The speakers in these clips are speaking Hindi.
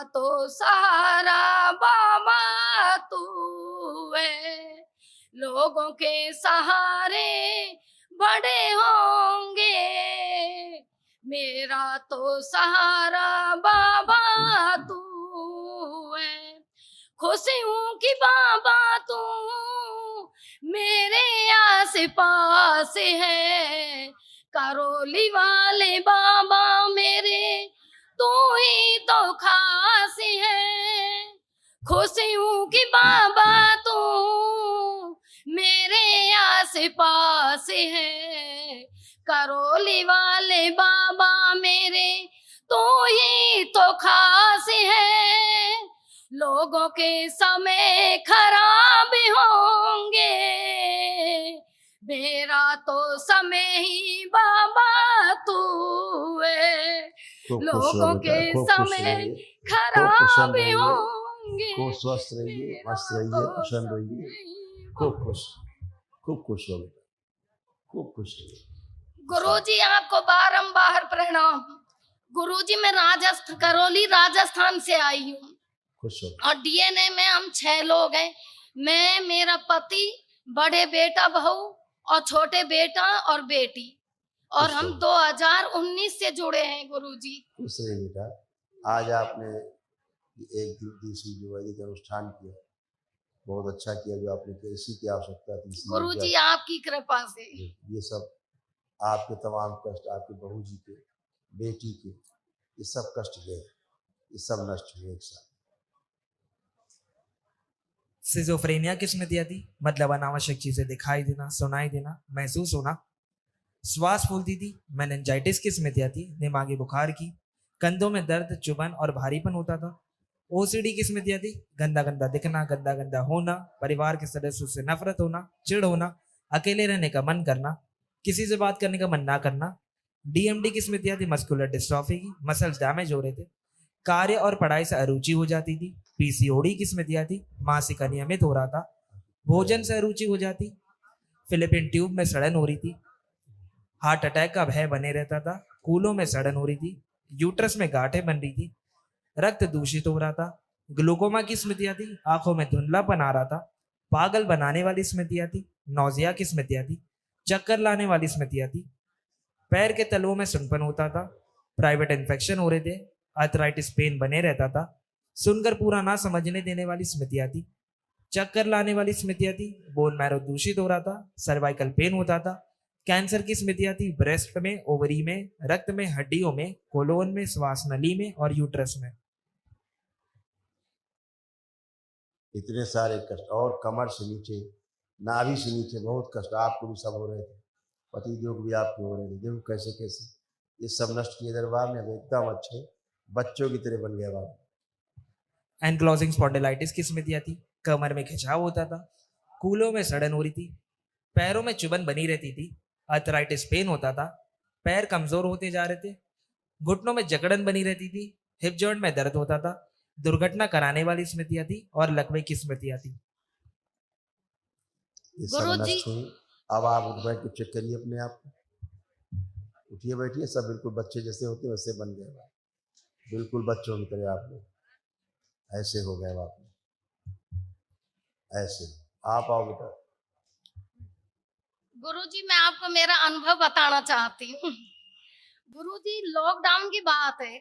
तो सहारा बाबा तू है, लोगों के सहारे बड़े होंगे, मेरा तो सहारा बाबा तू है। खुशी हूँ कि बाबा तू मेरे आस पास है, करौली वाले बाबा मेरे तू ही तो खास है। खुशी हूँ कि बाबा तू मेरे आस पास है, करौली वाले बाबा मेरे तू ही तो खास है। लोगों के समय खराब होंगे, मेरा तो समय ही बाबा तू है, लोगों के समय खराब होंगे, खूब स्वस्थ रहिए, मस्त रहिए, प्रसन्न रहिए, खूब खुश हो बेटा, खूब खुश रहिए। गुरुजी आपको बारंबार प्रणाम। गुरुजी मैं करौली राजस्थान से आई हूँ और डीएनए में हम 6 लोग हैं। मैं, मेरा पति, बड़े बेटा बहू और छोटे बेटा और बेटी, और हम 2019 से जुड़े हैं गुरुजी। खुश रहिए बेटा। आज आपने एक दूसरी जो वैदिक अनुष्ठान किया, बहुत अच्छा किया। जो आपने इसी की आवश्यकता थी गुरुजी, आपकी कृपा से ये सब आपके तमाम कष्ट, आपके बहू जी के, बेटी के, ये सब कष्ट गए, ये सब नष्ट हुए एक साथ। सिजोफ्रेनिया किसमें दिया थी? मतलब अनावश्यक चीजें दिखाई देना, सुनाई देना, महसूस होना। श्वास फूलती थी। मेनिंजाइटिस किसमें दिया थी? दिमागी बुखार की। कंधों में दर्द, चुभन और भारीपन होता था। ओसीडी किसमें दिया थी? गंदा गंदा दिखना, गंदा गंदा होना, परिवार के सदस्यों से नफरत होना, चिढ़ होना, अकेले रहने का मन करना, किसी से बात करने का मन ना करना। डीएमडी किसमें दिया थी? मस्कुलर डिस्ट्रॉफी की। मसल्स डैमेज हो रहे थे। कार्य और पढ़ाई से अरुचि हो जाती थी। पीसीओडी किसमें दिया थी? मासिक अनियमित हो रहा था। भोजन से अरुचि हो जाती। फिलिपिन ट्यूब में सड़न हो रही थी। हार्ट अटैक का भय बने रहता था। कूलों में सड़न हो रही थी। यूट्रस में गांठें बन रही थी। रक्त दूषित हो रहा था। ग्लूकोमा की स्मृतियां थी। आंखों में धुंधलापन आ रहा था। पागल बनाने वाली स्मृतियां थी। नौजिया की स्मृतियां थी। चक्कर लाने वाली स्मृतियां थी। पैर के तलुओं में सुनपन होता था। प्राइवेट इन्फेक्शन हो रहे थे। आर्थराइटिस पेन बने रहता था। सुनकर पूरा ना समझने देने वाली स्मृतियां थी। चक्कर लाने वाली स्मृतियां थी। बोन मैरो दूषित हो रहा था। सर्वाइकल पेन होता था। कैंसर की स्मृतियां थी। ब्रेस्ट में, ओवरी में, रक्त में, हड्डियों में, कोलोन में, श्वास नली में और यूट्रस में। इतने सारे कष्ट, और कमर से नीचे, नाभि से नीचे बहुत कष्ट आपको भी सब हो रहे थे, पतिदेव को भी आपके हो रहे थे। देखो कैसे कैसे ये सब नष्ट किए दरबार में। एकदम अच्छे बच्चों की तरह बन गया बाबा। एनक्लोजिंग स्पॉन्डिलाइटिस की स्मृतियां थी। कमर में खिंचाव होता था। कूलों में सड़न हो रही थी। पैरों में चुभन बनी रहती थी। आर्थराइटिस पेन होता था। पैर कमजोर होते जा रहे थे। घुटनों में जकड़न बनी रहती थी। हिप जॉइंट में दर्द होता था। दुर्घटना कराने वाली स्मृतियां थी और लकवे की स्मृतियां थी। ये सब नष्ट हुई। अब आप उठ बैठ के चेक करिए अपने आप को। उठिए बैठिए, सब बिल्कुल बच्चे जैसे होते हैं वैसे बन गए। बिल्कुल बच्चों की तरह आप लोग ऐसे हो गए। आप ऐसे आप आओ बेटा। गुरुजी, मैं आपको मेरा अनुभव बताना चाहती हूँ। गुरुजी, लॉकडाउन की बात है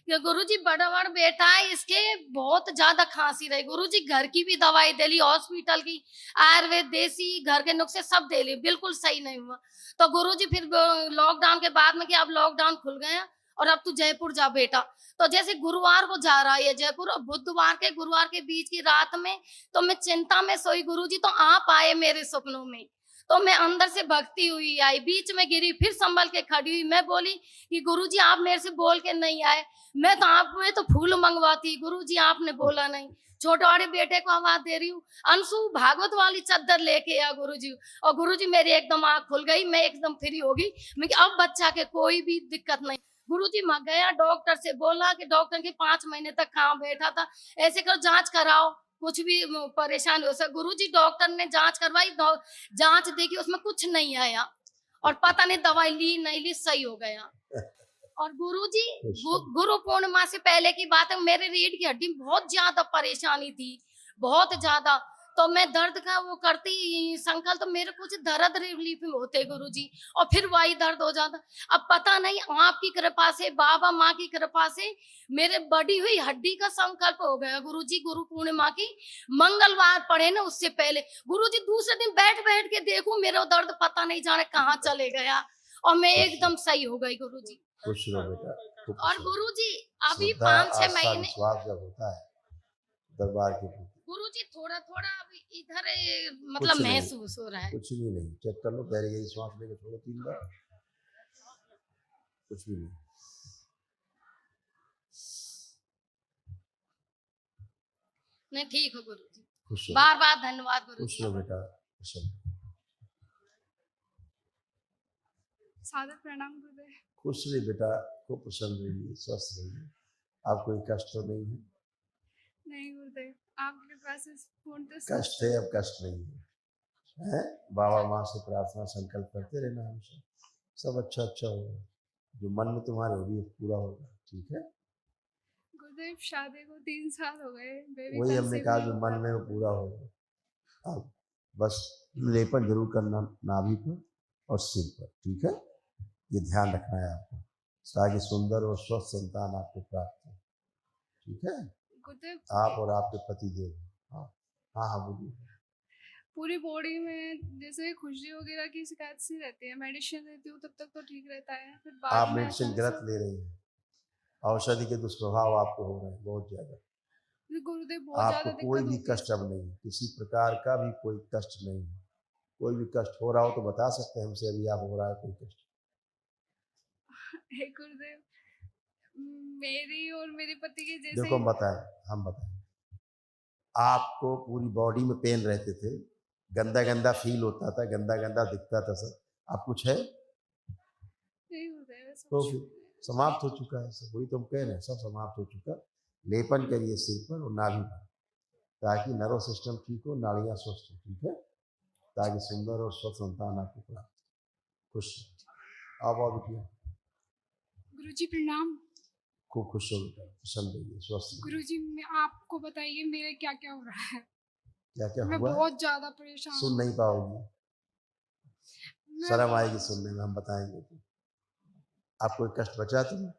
कि गुरुजी बड़ा बेटा है, इसके बहुत ज्यादा खांसी रही। गुरुजी घर की भी दवाई दे ली, हॉस्पिटल की, आयुर्वेद, देसी, घर के नुस्खे सब दे लिए, बिल्कुल सही नहीं हुआ। तो गुरुजी फिर लॉकडाउन के बाद में कि अब लॉकडाउन खुल गया और अब तू जयपुर जा बेटा। तो जैसे गुरुवार को जा रहा है जयपुर, और बुधवार के गुरुवार के बीच की रात में तो मैं चिंता में सोई गुरुजी, तो आप आए मेरे सपनों में। तो मैं अंदर से भक्ति हुई आई, बीच में गिरी, फिर संभल के खड़ी हुई। मैं बोली कि गुरुजी आप मेरे से बोल के नहीं आए, मैं तो आप में तो फूल मंगवाती, गुरुजी आपने बोला नहीं। छोटे वाले बेटे को आवाज दे रही हूँ, अंशु भागवत वाली चादर लेके आ गुरुजी। और गुरुजी मेरी एकदम आंख खुल गई, मैं एकदम फ्री हो गई। मैं अब बच्चा के कोई भी दिक्कत नहीं। गुरुजी मैं गया, डॉक्टर से बोला कि डॉक्टर के 5 महीने तक कहाँ बैठा था, ऐसे करो जांच कराओ, कुछ भी परेशान हो सकता। गुरुजी डॉक्टर ने जांच करवाई, जांच देखी, उसमें कुछ नहीं आया, और पता नहीं दवाई ली नहीं ली, सही हो गया। और गुरुजी अच्छा। गुरु पूर्णिमा से पहले की बात है, मेरे रीढ़ की हड्डी में बहुत ज्यादा परेशानी थी, बहुत ज्यादा। तो मैं दर्द का वो करती संकल्प, तो मेरे कुछ दर्द रिलीफ में होते गुरुजी, और फिर वही दर्द हो जाता। अब पता नहीं आपकी कृपा से, बाबा माँ की कृपा से मेरे बड़ी हुई हड्डी का संकल्प हो गया गुरुजी। गुरु पूर्णिमा की मंगलवार पड़े ना, उससे पहले गुरुजी दूसरे दिन बैठ बैठ के देखूं, मेरा दर्द पता नहीं जाने कहाँ चले गया, और मैं एकदम सही हो गई गुरुजी। खुश रहो बेटा, खूब खुश और रहो। गुरुजी अभी श्रद्धा, 5-6 आस्था, महीने विश्वास जब होता है दरबार के प्रति, गुरुजी थोड़ा थोड़ा अभी इधर मतलब कुछ नहीं, महसूस हो रहा है। कुछ भी नहीं। चेक कर लो, गहरी गहरी सांस लेके छोड़ो 3 बार, कुछ भी नहीं। नहीं ठीक हो गुरुजी, खुश रहो, बार बार धन्यवाद खुश गुरुजी। रहो बेटा, खुश रहो। सादर प्रणाम गुरुदेव। खुश रहिए बेटा, खूब प्रसन्न रहिए, स्वस्थ रहिए। आपको कोई कष्ट तो नहीं है? नहीं गुरुदेव, आपके पास पूर्णतः कष्ट है, अब कष्ट नहीं है, हैं? बाबा माँ से प्रार्थना संकल्प करते रहना हमेशा, सब अच्छा अच्छा होगा। जो मन में तुम्हारे होगी पूरा होगा, ठीक है? गुरुदेव शादी को 3 साल हो गए, बेबी वही हमने कंसीव कहा, नहीं जो हो मन पा में रहा। वो पूरा होगा। अब बस लेपन जरूर करना नाभि पर और सिर पर, ठीक है? ये ध्यान रखना है आपको, ताकि सुंदर और स्वस्थ संतान आपको प्राप्त हो, ठीक है? गुरुदेव आप और आपके पति देव। हाँ हाँ हाँ, बोलिए। पूरी बॉडी में जैसे खुजली वगैरह की शिकायत सी रहती है, मेडिसिन लेती हूँ तब तक तो ठीक रहता है, फिर आप बाद में मेडिसिन अचानक गलत से। ले रही हैं, औषधि के दुष्प्रभाव आपको हो रहे हैं बहुत ज्यादा। गुरुदेव बहुत आपको ज्यादा कोई दिक्कत भी होती है। कष्ट अब नहीं है, किसी प्रकार का भी कोई कष्ट नहीं है। कोई भी कष्ट हो रहा हो तो बता सकते हैं हमसे, अभी आप हो रहा है कोई कष्ट? हे गुरुदेव, मेरी और मेरे पति के जैसे देखो ही हम बताएं, आपको पूरी बॉडी में पेन रहते थे, गंदा गंदा फील होता था, गंदा गंदा दिखता था सब। अब कुछ है नहीं गुरुदेव, ऐसा तो कुछ फिर नहीं है। समाप्त हो चुका है सब, वही तुम कह रहे हैं, सब समाप्त हो चुका। लेपन करिए सिर पर और नाभि पर, ताकि नर्व सिस्टम ठीक हो, नाड़ियाँ स्वस्थ हो, ठीक है? ताकि सुंदर और स्वस्थ संतान आपको प्राप्त हो। खुश अब और रुकिए, गुरुजी प्रणाम। खूब खुश हो बेटा, प्रसन्न रहिए, स्वस्थ रहिए। गुरुजी आप बताइए मेरे क्या क्या हो रहा है। क्या क्या मैं हुआ है? बहुत ज्यादा परेशान सुन हूँ। नहीं पाओगी, मैं शर्म आएगी सुनने में, हम बताएंगे तो। आप कोई कष्ट बचा तुम्हें?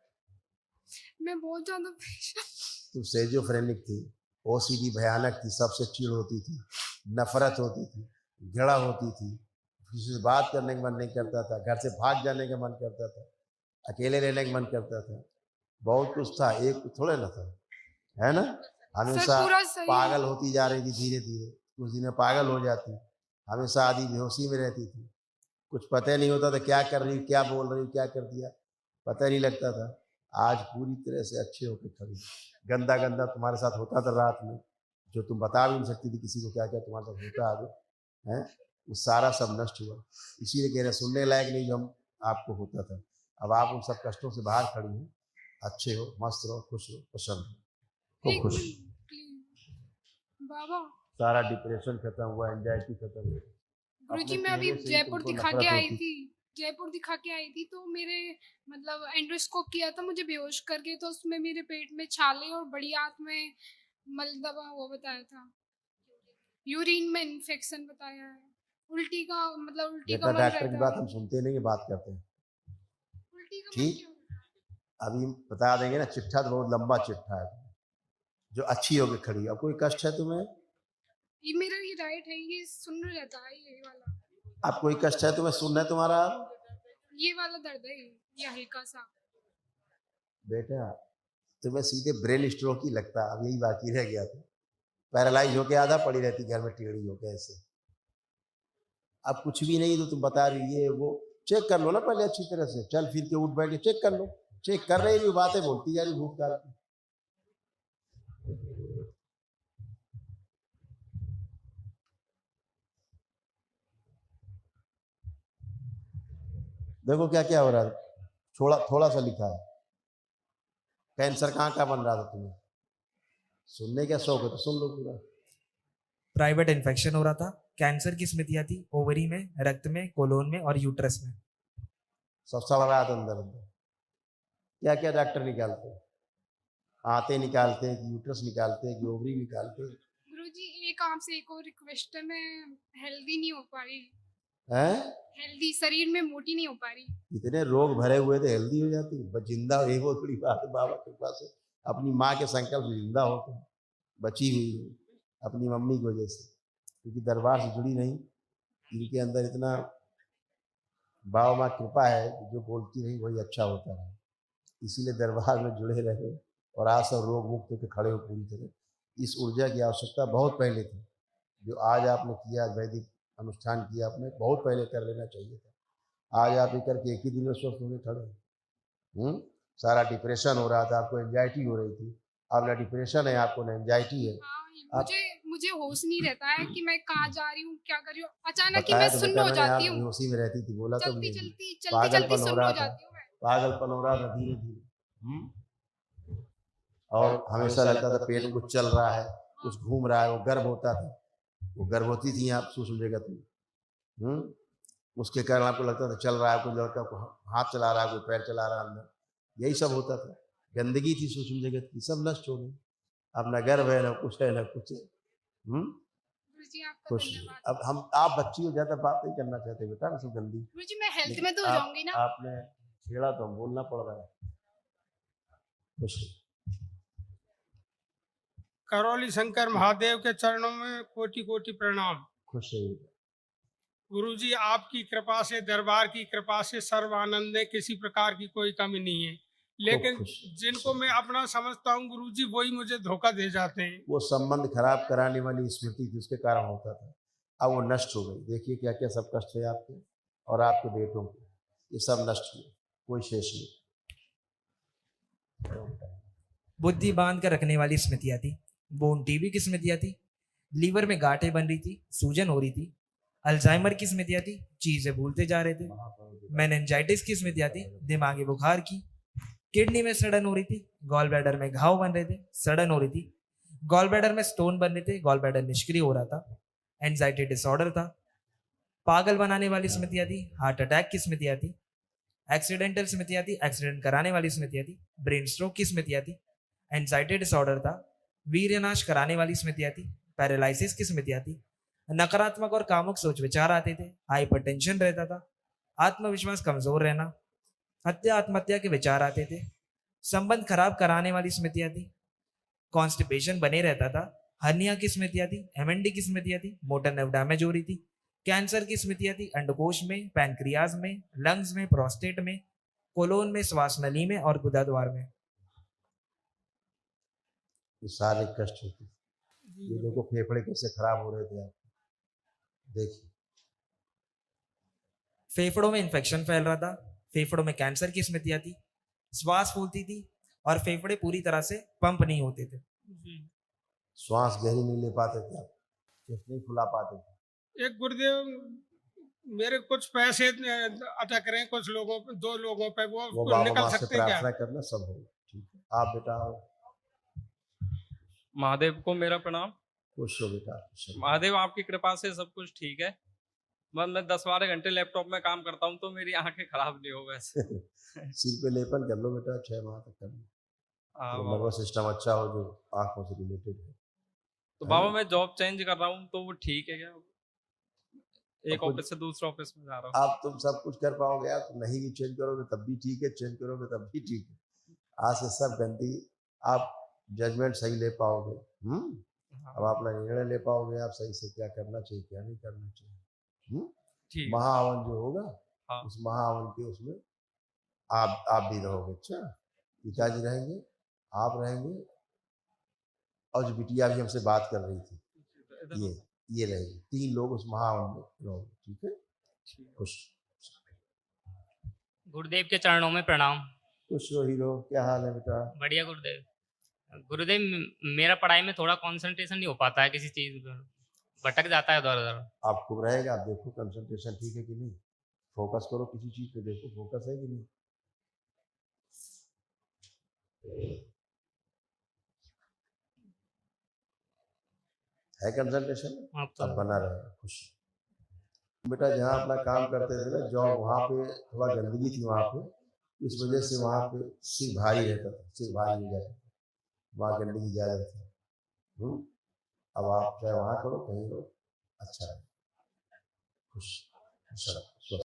मैं बहुत ज्यादा परेशान। तुम सेजोफ्रेनिक थी, ओसीडी भयानक थी, सबसे चिढ़ होती थी, नफरत होती थी, घृणा होती थी, किसी से बात करने का मन नहीं करता था, घर से भाग जाने का मन करता था, अकेले रहने का मन करता था, बहुत कुछ था, एक थोड़े ना था, है ना? सर हमेशा पूरा सही पागल होती जा रही थी, धीरे धीरे कुछ दिन में पागल हो जाती, हमेशा आधी बेहोशी में रहती थी, कुछ पता ही नहीं होता था क्या कर रही, क्या बोल रही, क्या कर दिया, पता नहीं लगता था। आज पूरी तरह से अच्छे होकर खड़ी। गंदा गंदा तुम्हारे साथ होता था रात में, जो तुम बता भी नहीं सकती थी किसी को क्या क्या तुम्हारे साथ होता आगे, है वो सारा सब नष्ट हुआ। इसीलिए कह रहे सुनने लायक नहीं जो हम आपको होता था। अब आप उन सब कष्टों से बाहर खड़ी हैं, अच्छे हो, मस्त रहो, खुश रहो, प्रसन्न हो, एक खुश। Minute please. बाबा सारा डिप्रेशन खत्म हुआ, एंजाइटी खत्म हुई। गुरुजी अपने मैं अभी चेहरे से ही जयपुर तुमको दिखा के नफरत आई होती। थी। जयपुर दिखा के आई थी तो मेरे मतलब एंडोस्कोप किया था मुझे बेहोश करके, तो उसमें मेरे पेट में छाले और बड़ी आंत में मलदवा वो बताया था, यूरिन में इन्फेक्शन बताया है, उल्टी का मतलब उल्टी का बेटा मन डॉक्टर की रहता बात है। हम सुनते नहीं है, बात करते हैं, उल्टी का मन ठीक? क्यों होता है? अभी बता देंगे ना, चिट्ठा तो बहुत लंबा चिट्ठा है, जो अच्छी होकर खड़ी। अब कोई कष्ट है तुम्हें? ये मेरा ये राइट है, ये सुन रहता है, ये वाला अब कोई कष्ट है तुम्हें? सुन है तुम्हारा? ये वाला दर्द है, ये हल्का सा। बेटा तुम्हें सीधे ब्रेन स्ट्रोक ही लगता, अब यही बाकी रह गया था। पैरालाइज होके आधा पड़ी रहती घर में टेढ़ी होके ऐसे। अब कुछ भी नहीं तो तुम बता रही ये वो, चेक कर लो ना पहले अच्छी तरह से, चल फिर के उठ बैठ के चेक कर लो। चेक कर रही भी बातें बोलती जा रही भूतकाल की। देखो क्या क्या हो रहा है, थोड़ा सा लिखा है। कैंसर कहाँ बन रहा था तुम्हें? सुनने का शौक है तो सुन लो पूरा। प्राइवेट इन्फेक्शन हो रहा था, कैंसर की स्मृतियां थी, ओवरी में, रक्त में, कोलोन में और यूट्रस में। सब सड़ रहा था अंदर अंदर। क्या क्या डॉक्टर निकालते हैं, आते निकालते हैं कि यूट्रस निकालते हैं कि ओवरी निकालते हैं? गुरुजी एक आपसे एक और रिक्वेस्ट है, मैं हेल्दी नहीं हो पा रही, हैं? हेल्दी शरीर में मोटी नहीं हो पा रही। इतने रोग भरे हुए थे, हेल्दी हो जाती, बस जिंदा एक बहुत बड़ी बात है, बाबा के पास है, अपनी माँ के संकल्प से जिंदा होते हैं, बची हुई है अपनी मम्मी की वजह से, क्योंकि दरबार से जुड़ी नहीं, इनके अंदर इतना बाबा माँ कृपा है कि जो बोलती रही वही अच्छा होता है, इसीलिए दरबार में जुड़े रहे और आज सब रोग मुक्त होकर खड़े हो पूरी तरह। इस ऊर्जा की आवश्यकता बहुत पहले थी, जो आज आपने किया, वैदिक अनुष्ठान किया आपने, बहुत पहले कर लेना चाहिए था। आज आप ये करके एक ही दिन में स्वस्थ होने खड़े। सारा डिप्रेशन हो रहा था, आपको एंजाइटी हो रही थी, अब ना डिप्रेशन है आपको, ना एंजाइटी है। हाँ, मुझे होश नहीं रहता है कि मैं कहाँ जा रही हूँ, क्या कर रही हूँ, अचानक ही बताया मैं तो सुन्न बेटा हो मैंने, जाती आप हूँ, बेहोशी में रहती थी, बोला तो चलती नहीं, चलती चलती चलती पागलपन हो सुन्न रहा हो था, जाती हूँ मैं। पागलपन हो रहा था धीरे धीरे, और हमेशा लगता था पेट में कुछ चल रहा है, कुछ घूम रहा है, वो गर्भ होता था, वो गर्भवती थी आप सूक्ष्म जगत में, उसके कारण आपको लगता था चल रहा है, कोई लड़का को हाथ चला रहा है, कोई पैर चला रहा है अंदर, यही सब होता था, गंदगी थी सूक्ष्म जगत की, सब नष्ट हो गई, अब ना गर्भ है, ना कुछ है, ना कुछ है। गुरुजी आपका खुश। धन्यवाद। अब हम, आप बच्ची हो, ज्यादा बात नहीं करना चाहते बेटा, सब गंदी, गुरुजी मैं हेल्थ लेकिन में तो हो जाऊंगी ना। आपने छेड़ा तो बोलना पड़ रहा है। खुश। करौली शंकर महादेव के चरणों में कोटि कोटि प्रणाम। खुश रहिए। गुरुजी आपकी कृपा से, दरबार की कृपा से सर्व आनंद है, किसी प्रकार की कोई कमी नहीं है, लेकिन खुश। जिनको मैं अपना समझता हूँ गुरुजी वही मुझे धोखा दे जाते हैं। वो संबंध खराब कराने वाली स्मृति थी, उसके कारण होता था, अब वो नष्ट हो गई। देखिए क्या क्या सब कष्ट है आपके और आपके बेटों के, ये सब नष्ट हुए, कोई शेष नहीं। बुद्धि बांध कर रखने वाली स्मृतियां थी, बोन टीबी की स्मृतियां थी, लीवर में गांठें बन रही थी, सूजन हो रही थी, अल्जाइमर की स्मृतियां थी, चीजें भूलते जा रहे थे, मेनिंजाइटिस की स्मृतियां थी, दिमागी बुखार की, किडनी में सड़न हो रही थी, गॉल ब्लैडर में घाव बन रहे थे, सड़न हो रही थी, गॉल ब्लैडर में स्टोन बन रहे थे, गॉल ब्लैडर निष्क्रिय हो रहा था, एंजाइटी डिसऑर्डर था, पागल बनाने वाली स्मृतियां थी, हार्ट अटैक की स्मृतियां थी, एक्सीडेंटल स्मृतियां थी, एक्सीडेंट कराने वाली स्मृतियां थी, ब्रेन स्ट्रोक की स्मृतियां थी, एंजाइटी डिसऑर्डर था, वीर्यनाश कराने वाली स्मृतियां थी, पैरालिसिस की स्मृतियां थी, नकारात्मक और कामुक सोच विचार आते थे, हाइपरटेंशन रहता था, आत्मविश्वास कमजोर रहना, हत्या आत्महत्या के विचार आते थे, संबंध खराब कराने वाली स्मृतियां थी, कॉन्स्टिपेशन बने रहता था, हर्निया की स्मृतियां थी, एमएनडी की स्मृतियां थी, मोटर नर्व डैमेज हो रही थी, कैंसर की स्मृतियां थी, अंडकोश में, पैंक्रियाज में, लंग्स में, प्रोस्टेट में, कोलोन में, श्वास नली में और गुदा द्वार में। ये सारे कष्ट होते, ये लोगों को फेफड़े कैसे खराब हो रहे थे आप देखिए, फेफड़ों में इन्फेक्शन फैल रहा था, फेफड़ों में कैंसर की स्मृतियां थी, श्वास फूलती थी और फेफड़े पूरी तरह से पंप नहीं होते थे। श्वास गहरी नहीं ले पाते थे आप, फेफड़े नहीं फुला पाते थे। एक गुरुदेव मेरे कुछ पैसे अटक रहे हैं कुछ लोगों पे, 2 लोगों पे, वो बाबा निकल माँ से सकते हैं क्या? प्रार्थना करना, सब होगा ठीक है। आप बेटा आओ। महादेव को मेरा प्रणाम। खुश हो बेटा, खुश हो। महादेव आपकी कृपा से सब कुछ ठीक है। मैं 10-12 घंटे लैपटॉप में काम करता हूँ तो मेरी आंखें खराब नहीं हो वैसे। सिर पे लेपन कर लो बेटा, 6 माह तक कर लो, हाँ तो बाबा। नर्वस सिस्टम अच्छा हो जो आंखों से रिलेटेड है। तो बाबा मैं जॉब चेंज कर रहा हूँ तो वो ठीक है क्या? एक कुछ- ऑफिस से दूसरे ऑफिस में जा रहा हूँ। आप तुम सब कुछ कर पाओगे, आप नहीं भी चेंज करोगे तब भी ठीक है, चेंज करोगे तब भी ठीक है। आज से सब गंदी, आप जजमेंट सही ले पाओगे। अब हाँ, अपना निर्णय ले पाओगे आप सही से, क्या करना चाहिए क्या नहीं करना चाहिए। ठीक है। महाहवन जो होगा, हाँ। उस महाहवन के उसमें आप भी रहोगे। अच्छा, पिताजी रहेंगे, आप रहेंगे, और जो बिटिया भी हमसे बात कर रही थी ये रहेगी, 3 लोग उस महाहवन में रहोगे, ठीक है। खुश। गुरुदेव के चरणों में प्रणाम। खुश हो हीरो, क्या हाल है बेटा? बढ़िया गुरुदेव। गुरुदेव मेरा पढ़ाई में थोड़ा कंसंट्रेशन नहीं हो पाता है, किसी चीज में भटक जाता है इधर उधर। आप खूब रहेगा, आप देखो कंसंट्रेशन ठीक है कि नहीं, फोकस करो किसी चीज पे, देखो फोकस है कि नहीं। है कंसंट्रेशन, अब बना रहेगा। खुश बेटा, जहाँ अपना काम करते थे ना जॉब, वहाँ पे थोड़ा गंदगी थी, वहाँ पे इस वजह से वहाँ पे सिर भारी रहता था, सिर भारी हो जाता था, वहाँ करने की इजाज़त है। अब आप चाहे वहाँ करो, कहीं करो, अच्छा है, खुश खुश रहो।